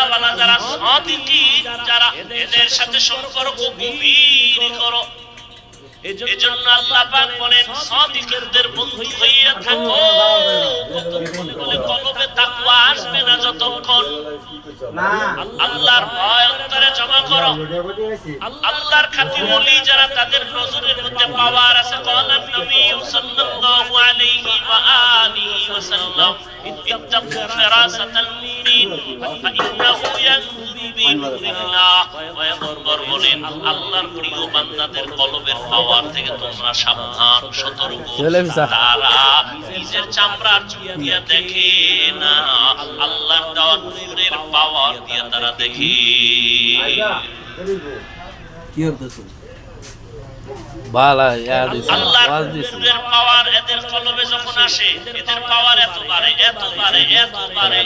আল্লাহওয়ালা যারা সাদিকিন যারা এদের সাথে সম্পর্ক গভীর করো। এজন্য আল্লাহ পাক বলেন সাদিকদের বন্ধু হইয়া থাকো। কতক্ষণ বলে কলবে তাকওয়া আসবে না যতক্ষণ আল্লাহর ভয় অন্তরে জমা করো। আল্লাহর খাতির ওলি যারা তাদের নজরের মধ্যে পাওয়ার আছে। ক্বালান নবী সাল্লাল্লাহু আলাইহি ওয়া আলিহি ওয়াসাল্লাম ইত্তাকু ফিরাসাতাল মুমিন ফাইন্নাহু ইয়ানজুরু বিনুরিল্লাহ। পয়গম্বর বলেন আল্লাহর প্রিয় বান্দাদের কলবের পাওয়ার থেকে তোমরা সাবধান সতর্ক। তারা নিজের চামড়ার চোখ দিয়ে দেখে না, আল্লাহর দেওয়া নূরের পাওয়ার দিয়ে তারা দেখে। কি হচ্ছে বালা ইয়াদ দিছে আওয়াজ দিছে। নূরের পাওয়ার এদের কলবে যখন আসে এদের পাওয়ার এত বাড়ে এত বাড়ে এত বাড়ে।